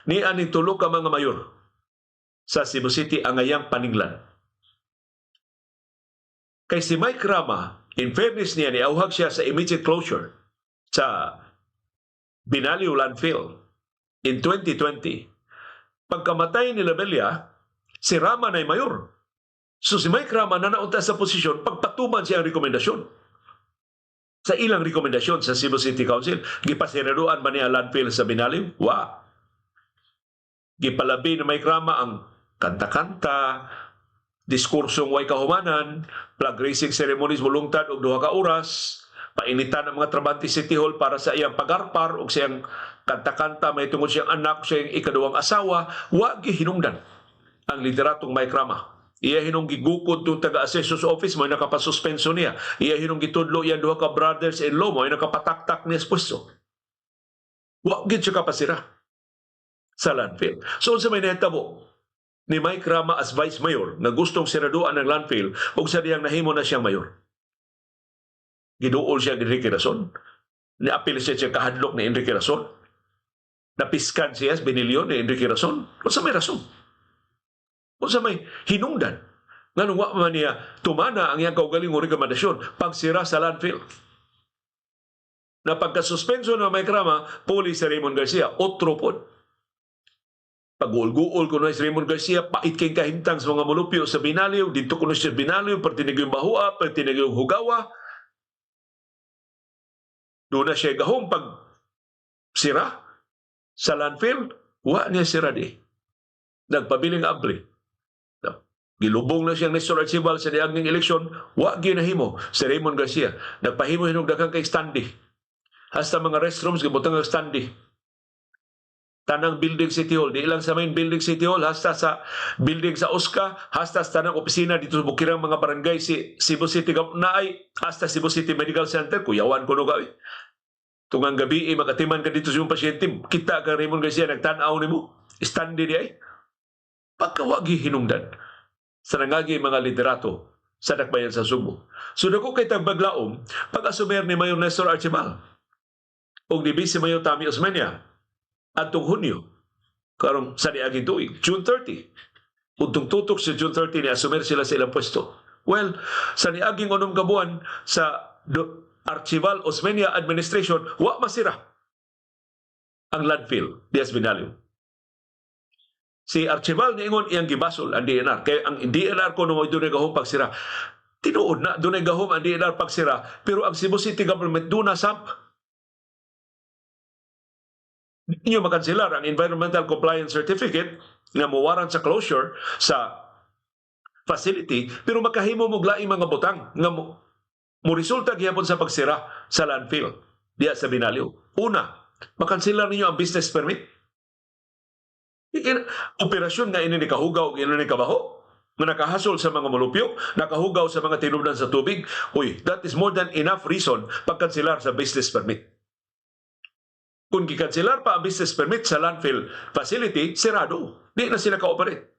ni aning tulo ka mga mayor sa Cebu City ang ayang paninglan. Kay si Mike Rama, in fairness niya, niauhag siya sa immediate closure sa Binaliw Landfill in 2020. Pagkamatay ni Labella, si Rama na'y mayor. So si Mike Rama na naunta sa posisyon, pagpatuman siya ang rekomendasyon. Sa ilang rekomendasyon sa Cebu City Council, gipasiraduan ba niya landfill sa Binaliw? Wa. Gipalabi ni Mike Rama ang kanta-kanta, diskursong way kahumanan, flag raising ceremonies mulungtad og 2 ka oras, painitan ang mga trabante City Hall para sa iyang pagarpar o siyang kanta-kanta may tungod siyang anak o siyang ikaduwang asawa. Wa gihinungdan ang lideratong Mike Rama. Iya hinong gigukod itong taga-assessor's office, may nakapasuspenso niya. Iya hinong gitudlo yan 2 ka brothers-in-law, may nakapataktak niya sa pwesto. Wa gid siya kapasira sa landfill. So sa may nahitabo ni Mike Rama as vice mayor na gustong siraduan ng landfill o sa diyang nahimo na siyang mayor. Giduol siya ni Enrique Rason. Niapil siya kahadlok ni Enrique Rason. Napiskan siya sa binilyon ni Enrique Rason. O sa may rason. O sa may hinungdan. Nga nung man niya tumana ang iyang kaugaling o rekomendasyon pagsira sa landfill. Na pagkasuspenso ng Mike Rama, puli si Raymond Garcia, otro po. Pag-uol-guol ko na si Raymond Garcia, pait kayong kahimtang sa mga mulupyo sa Binaliw, dito ko na siya Binaliw, partinig yung Bahua, partinig yung Hugawa. Doon na siya gahong pag sira sa landfill, wa niya sira di. Nagpabiling abli. Gilubong na siyang Nestor Archibal sa diagning eleksyon, wa ginahimo si Raymond Garcia. Nagpahimo hinugdakan kay standy. Hasta mga restrooms, gibutang ng standy. Tanang building City Hall, di lang sa main building City Hall, hasta sa building sa Osca, hasta sa tanang opisina dito sa bukirang mga barangay si Cebu City naay, hasta Cebu City Medical Center, kuyawan ko no gawi. Tungang gabi, makatiman ka dito sa yung pasyente, kita ka Raymond Garcia, nagtanaw ni mo, standy di ay. Pagkawagi hinungdan sa nangagi mga liderato sa dakbayan sa Subo. So dako kay tagbaglaom, pag-asumer ni Mayor Nestor Archibal o ni Vice Mayor Tami Osmeña atong Hunyo, karong sa niaging tuig, June 30. Untong tutok sa June 30 ni asumer sila sa ilang pwesto. Well, sa niaging 6 ka buwan sa Archibal Osmeña administration, wa masira ang landfill dias Binaliw. Si Archibal niingon iyang gibasol ang DNR. Kaya ang DNR ko nung doon ay gahong pagsira. Tinuod na doon ay gahong ang DNR pagsira. Pero ang Cebu City Government doon na samp. Hindi nyo makansilar ang Environmental Compliance Certificate na mawaran sa closure sa facility. Pero makahimo mo laing mga butang nga mo resulta gihapon sa pagsira sa landfill diya sa Binaliw. Una, makansilar ninyo ang business permit. Operasyon nga ini ni kahugaw, ini ni kabaho, nga nakahasol sa mga mulupyo, nakahugaw sa mga tinubdan sa tubig. Uy, that is more than enough reason pagkansilar sa business permit. Kung gikansilar pa ang business permit sa landfill facility, sirado. Di na sila ka-operate.